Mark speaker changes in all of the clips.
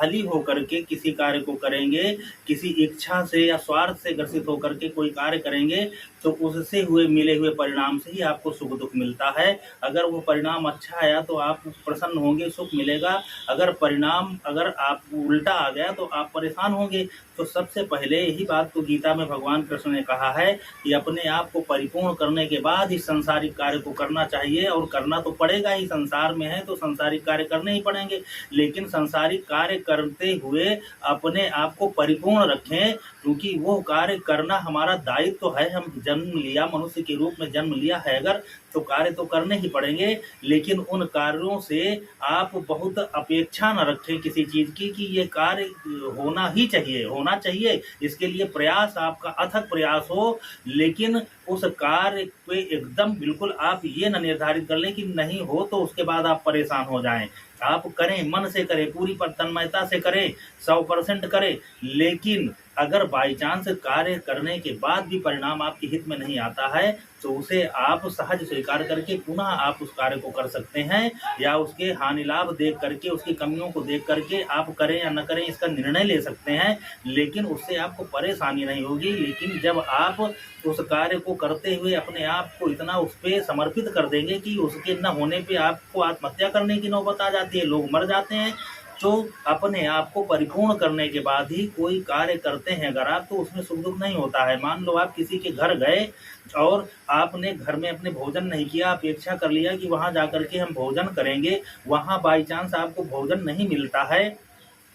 Speaker 1: खाली होकर के किसी कार्य को करेंगे, किसी इच्छा से या स्वार्थ से ग्रसित होकर के कोई कार्य करेंगे, तो उससे मिले हुए परिणाम से ही आपको सुख दुख मिलता है। अगर वो परिणाम अच्छा आया तो आप प्रसन्न होंगे, सुख मिलेगा। अगर आप उल्टा आ गया तो आप परेशान होंगे। तो सबसे पहले यही बात तो गीता में भगवान कृष्ण ने कहा है कि अपने आप को परिपूर्ण करने के बाद इस सांसारिक कार्य को करना चाहिए, और करना तो पड़ेगा ही, संसार में है तो सांसारिक कार्य करने ही पड़ेंगे। लेकिन सांसारिक कार्य करते हुए अपने आप को परिपूर्ण रखें, क्योंकि वो कार्य करना हमारा दायित्व तो है। हम जन्म लिया, मनुष्य के रूप में जन्म लिया है अगर, तो कार्य तो करने ही पड़ेंगे। लेकिन उन कार्यों से आप बहुत अपेक्षा न रखें किसी चीज़ की कि ये कार्य होना ही चाहिए, होना चाहिए, इसके लिए प्रयास, आपका अथक प्रयास हो। लेकिन उस कार्य पे एकदम बिल्कुल आप ये न निर्धारित कर लें कि नहीं हो तो उसके बाद आप परेशान हो जाएं। आप करें, मन से करें, पूरी तन्मयता से करें, 100% करें। लेकिन अगर बाई चांस कार्य करने के बाद भी परिणाम आपके हित में नहीं आता है, तो उसे आप सहज स्वीकार करके पुनः आप उस कार्य को कर सकते हैं, या उसके हानि लाभ देख करके, उसकी कमियों को देख करके आप करें या न करें इसका निर्णय ले सकते हैं। लेकिन उससे आपको परेशानी नहीं होगी। लेकिन जब आप उस कार्य को करते हुए अपने आप को इतना उस पर समर्पित कर देंगे कि उसके न होने पे आपको आत्महत्या करने की नौबत आ जाती है, लोग मर जाते हैं। तो अपने आप को परिपूर्ण करने के बाद ही कोई कार्य करते हैं अगर आप, तो उसमें सुख दुख नहीं होता है। मान लो आप किसी के घर गए और आपने घर में अपने भोजन नहीं किया, अपेक्षा कर लिया कि वहां जाकर के हम भोजन करेंगे, वहां बाई चांस आपको भोजन नहीं मिलता है,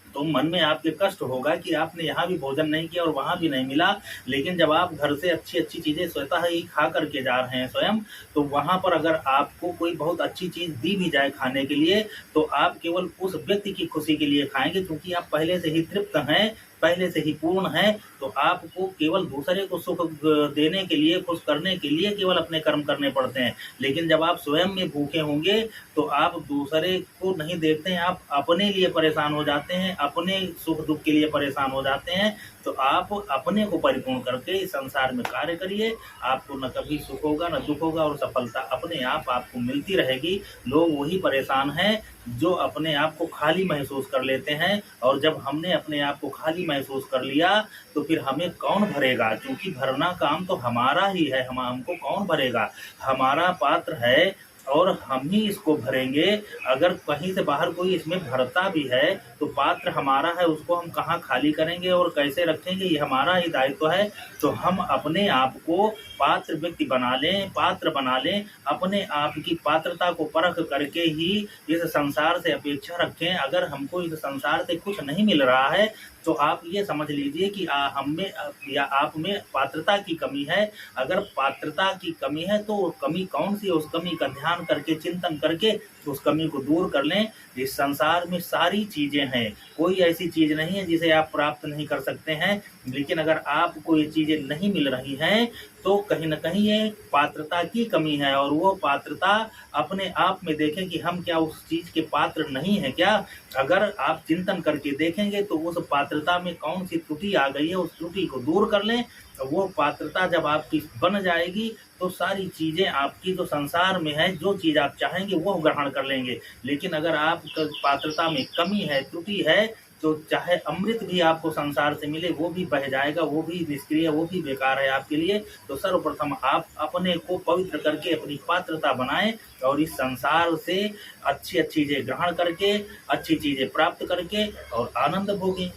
Speaker 1: तो मन में आपके कष्ट होगा कि आपने यहाँ भी भोजन नहीं किया और वहाँ भी नहीं मिला। लेकिन जब आप घर से अच्छी अच्छी चीज़ें स्वतः ही खा करके जा रहे हैं स्वयं, तो वहाँ पर अगर आपको कोई बहुत अच्छी चीज़ दी भी जाए खाने के लिए, तो आप केवल उस व्यक्ति की खुशी के लिए खाएंगे, क्योंकि आप पहले से ही तृप्त हैं, पहले से ही पूर्ण है। तो आपको केवल दूसरे को सुख देने के लिए, खुश करने के लिए केवल अपने कर्म करने पड़ते हैं। लेकिन जब आप स्वयं में भूखे होंगे तो आप दूसरे को नहीं देखते हैं, आप अपने लिए परेशान हो जाते हैं, अपने सुख दुख के लिए परेशान हो जाते हैं। तो आप अपने को परिपूर्ण करके इस संसार में कार्य करिए, आपको न कभी सुख होगा न दुख होगा, और सफलता अपने आप आपको मिलती रहेगी। लोग वही परेशान हैं जो अपने आप को खाली महसूस कर लेते हैं, और जब हमने अपने आप को खाली महसूस कर लिया तो फिर हमें कौन भरेगा, क्योंकि भरना काम तो हमारा ही है। हमको कौन भरेगा, हमारा पात्र है और हम ही इसको भरेंगे। अगर कहीं से बाहर कोई इसमें भरता भी है तो पात्र हमारा है, उसको हम कहाँ खाली करेंगे और कैसे रखेंगे, ये हमारा ही दायित्व है। तो हम अपने आप को पात्र व्यक्ति बना लें, पात्र बना लें, अपने आप की पात्रता को परख करके ही इस संसार से अपेक्षा रखें। अगर हमको इस संसार से कुछ नहीं मिल रहा है तो आप ये समझ लीजिए कि हम में या आप में पात्रता की कमी है। अगर पात्रता की कमी है तो वो कमी कौन सी है, उस कमी का ध्यान करके, चिंतन करके उस कमी को दूर कर लें। इस संसार में सारी चीज़ें हैं, कोई ऐसी चीज़ नहीं है जिसे आप प्राप्त नहीं कर सकते हैं। लेकिन अगर आपको ये चीज़ें नहीं मिल रही हैं तो कहीं ना कहीं ये पात्रता की कमी है, और वो पात्रता अपने आप में देखें कि हम क्या उस चीज़ के पात्र नहीं है क्या। अगर आप चिंतन करके देखेंगे तो उस पात्रता में कौन सी त्रुटि आ गई है, उस त्रुटि को दूर कर लें। वो पात्रता जब आपकी बन जाएगी तो सारी चीज़ें आपकी जो संसार में है, जो चीज़ आप चाहेंगे वो ग्रहण कर लेंगे। लेकिन अगर आप पात्रता में कमी है, त्रुटि है, तो चाहे अमृत भी आपको संसार से मिले वो भी बह जाएगा, वो भी निष्क्रिय, वो भी बेकार है आपके लिए। तो सर्वप्रथम आप अपने को पवित्र करके अपनी पात्रता बनाएं, और इस संसार से अच्छी अच्छी चीज़ें ग्रहण करके, अच्छी चीज़ें प्राप्त करके और आनंद भोगें।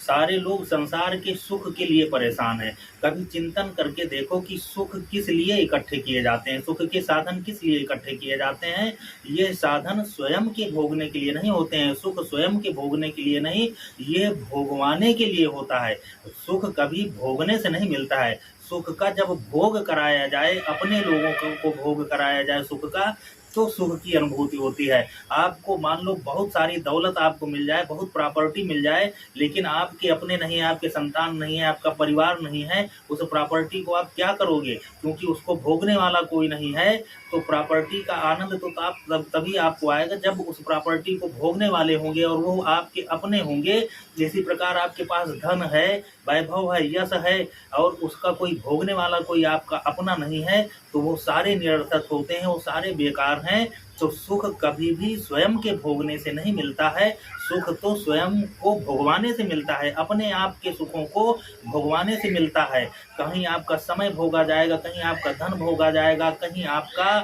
Speaker 1: सारे लोग संसार के सुख के लिए परेशान हैं। कभी चिंतन करके देखो कि सुख किस लिए इकट्ठे किए जाते हैं, सुख के साधन किस लिए इकट्ठे किए जाते हैं। ये साधन स्वयं के भोगने के लिए नहीं होते हैं, सुख स्वयं के भोगने के लिए नहीं, ये भोगवाने के लिए होता है। सुख कभी भोगने से नहीं मिलता है। सुख का जब भोग कराया जाए, अपने लोगों को भोग कराया जाए सुख का, तो सुख की अनुभूति होती है। आपको मान लो बहुत सारी दौलत आपको मिल जाए, बहुत प्रॉपर्टी मिल जाए, लेकिन आपके अपने नहीं है, आपके संतान नहीं है, आपका परिवार नहीं है, उस प्रॉपर्टी को आप क्या करोगे, क्योंकि उसको भोगने वाला कोई नहीं है। तो प्रॉपर्टी का आनंद तो आप तभी आपको आएगा जब उस प्रॉपर्टी को भोगने वाले होंगे और वो आपके अपने होंगे। इसी प्रकार आपके पास धन है, वैभव है, यश है, और उसका कोई भोगने वाला कोई आपका अपना नहीं है, तो वो सारे निरर्थक होते हैं, वो सारे बेकार हैं। तो सुख कभी भी स्वयं के भोगने से नहीं मिलता है, सुख तो स्वयं को भोगवाने से मिलता है, अपने आप के सुखों को भोगवाने से मिलता है। कहीं आपका समय भोगा जाएगा, कहीं आपका धन भोगा जाएगा, कहीं आपका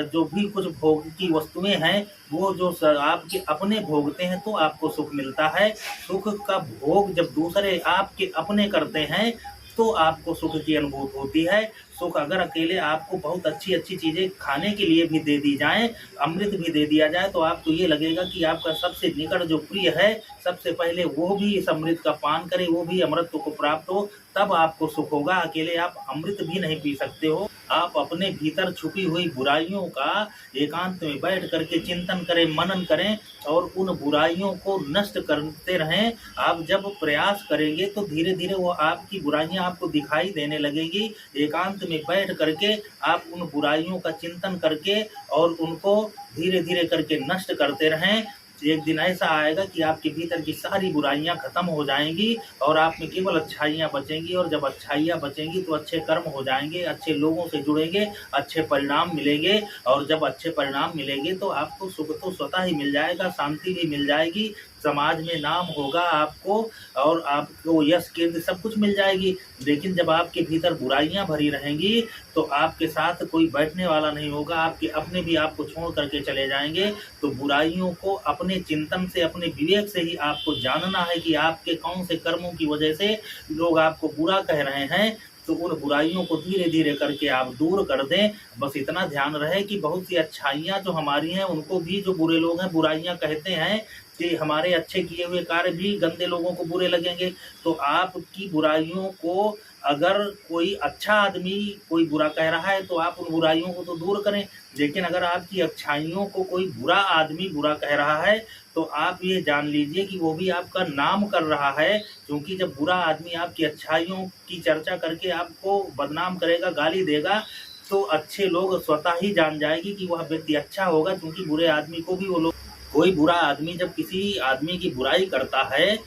Speaker 1: जो भी कुछ भोग की वस्तुएं हैं वो जो आपके अपने भोगते हैं तो आपको सुख मिलता है। सुख का भोग जब दूसरे आपके अपने करते हैं तो आपको सुख की अनुभूति होती है। सुख अगर अकेले आपको बहुत अच्छी अच्छी चीज़ें खाने के लिए भी दे दी जाएं, अमृत भी दे दिया जाए, तो आपको ये लगेगा कि आपका सबसे निकट जो प्रिय है सबसे पहले वो भी इस अमृत का पान करे, वो भी अमृत को प्राप्त हो, तब आपको सुख होगा। अकेले आप अमृत भी नहीं पी सकते हो। आप अपने भीतर छुपी हुई बुराइयों का एकांत में बैठ करके चिंतन करें, मनन करें और उन बुराइयों को नष्ट करते रहें। आप जब प्रयास करेंगे तो धीरे धीरे वो आपकी बुराइयां आपको दिखाई देने लगेगी। एकांत में बैठ करके आप उन बुराइयों का चिंतन करके और उनको धीरे धीरे करके नष्ट करते रहें। एक दिन ऐसा आएगा कि आपके भीतर की सारी बुराइयां खत्म हो जाएंगी और आप में केवल अच्छाइयां बचेंगी, और जब अच्छाइयां बचेंगी तो अच्छे कर्म हो जाएंगे, अच्छे लोगों से जुड़ेंगे, अच्छे परिणाम मिलेंगे, और जब अच्छे परिणाम मिलेंगे तो आपको सुख तो स्वतः ही मिल जाएगा, शांति भी मिल जाएगी, समाज में नाम होगा आपको और आपको यश कीर्ति सब कुछ मिल जाएगी। लेकिन जब आपके भीतर बुराइयां भरी रहेंगी तो आपके साथ कोई बैठने वाला नहीं होगा, आपके अपने भी आपको छोड़ करके चले जाएंगे। तो बुराइयों को अपने चिंतन से, अपने विवेक से ही आपको जानना है कि आपके कौन से कर्मों की वजह से लोग आपको बुरा कह रहे हैं। तो उन बुराइयों को धीरे धीरे करके आप दूर कर दें। बस इतना ध्यान रहे कि बहुत सी अच्छाइयाँ जो हमारी हैं उनको भी जो बुरे लोग हैं बुराइयाँ कहते हैं कि हमारे अच्छे किए हुए कार्य भी गंदे लोगों को बुरे लगेंगे। तो आपकी बुराइयों को अगर कोई अच्छा आदमी कोई बुरा कह रहा है तो आप उन बुराइयों को तो दूर करें, लेकिन अगर आपकी अच्छाइयों को कोई बुरा आदमी बुरा कह रहा है तो आप ये जान लीजिए कि वो भी आपका नाम कर रहा है। क्योंकि जब बुरा आदमी आपकी अच्छाइयों की चर्चा करके आपको बदनाम करेगा, गाली देगा, तो अच्छे लोग स्वतः ही जान जाएगी कि वह व्यक्ति अच्छा होगा। क्योंकि बुरे आदमी को भी वो लोग, कोई बुरा आदमी जब किसी आदमी की बुराई करता है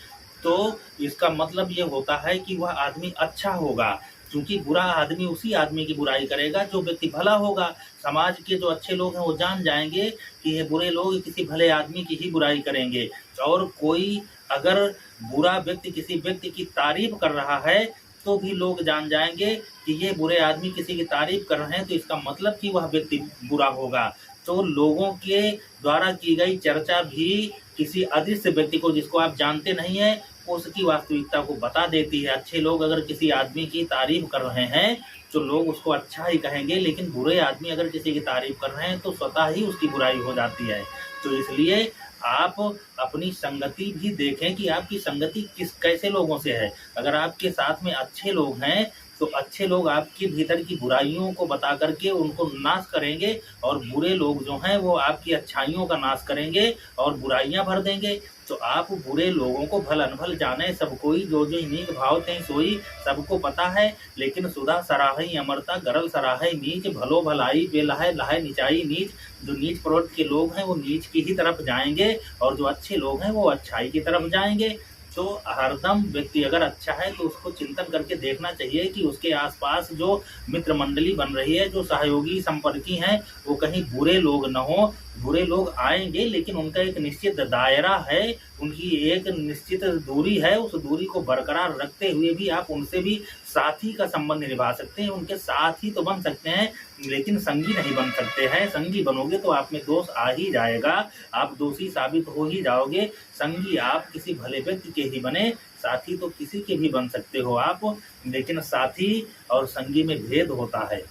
Speaker 1: तो इसका मतलब ये होता है कि वह आदमी अच्छा होगा। क्योंकि बुरा आदमी उसी आदमी की बुराई करेगा जो व्यक्ति भला होगा। समाज के जो अच्छे लोग हैं वो जान जाएंगे कि ये बुरे लोग किसी भले आदमी की ही बुराई करेंगे। और कोई अगर बुरा व्यक्ति किसी व्यक्ति की तारीफ कर रहा है तो भी लोग जान जाएंगे कि ये बुरे आदमी किसी की तारीफ कर रहे हैं, तो इसका मतलब कि वह व्यक्ति बुरा होगा। तो लोगों के द्वारा की गई चर्चा भी किसी अदृश्य व्यक्ति को, जिसको आप जानते नहीं हैं, उसकी वास्तविकता को बता देती है। अच्छे लोग अगर किसी आदमी की तारीफ कर रहे हैं तो लोग उसको अच्छा ही कहेंगे, लेकिन बुरे आदमी अगर किसी की तारीफ कर रहे हैं तो स्वतः ही उसकी बुराई हो जाती है। तो इसलिए आप अपनी संगति भी देखें कि आपकी संगति कैसे लोगों से है। अगर आपके साथ में अच्छे लोग हैं तो अच्छे लोग आपके भीतर की बुराइयों को बता करके उनको नाश करेंगे, और बुरे लोग जो हैं वो आपकी अच्छाइयों का नाश करेंगे और बुराइयां भर देंगे। तो आप बुरे लोगों को भल अनभल जाने, सब कोई जो जो नीक भाव तें सोई, सबको पता है। लेकिन सुधा सराहई अमरता, गरल सराहई नीच, भलो भलाई बेलहाय लहाय नीचाई नीच। जो नीच प्रवृत्ति के लोग हैं वो नीच की ही तरफ जाएंगे, और जो अच्छे लोग हैं वो अच्छाई की तरफ जाएंगे। तो हरदम व्यक्ति अगर अच्छा है तो उसको चिंतन करके देखना चाहिए कि उसके आसपास जो मित्र मंडली बन रही है, जो सहयोगी संपर्की हैं, वो कहीं बुरे लोग न हो। बुरे लोग आएंगे लेकिन उनका एक निश्चित दायरा है, उनकी एक निश्चित दूरी है। उस दूरी को बरकरार रखते हुए भी आप उनसे भी साथी का संबंध निभा सकते हैं, उनके साथी तो बन सकते हैं लेकिन संगी नहीं बन सकते हैं। संगी बनोगे तो आप में दोष आ ही जाएगा, आप दोषी साबित हो ही जाओगे। संगी आप किसी भले व्यक्ति के ही बने, साथी तो किसी के भी बन सकते हो आप, लेकिन साथी और संगी में भेद होता है।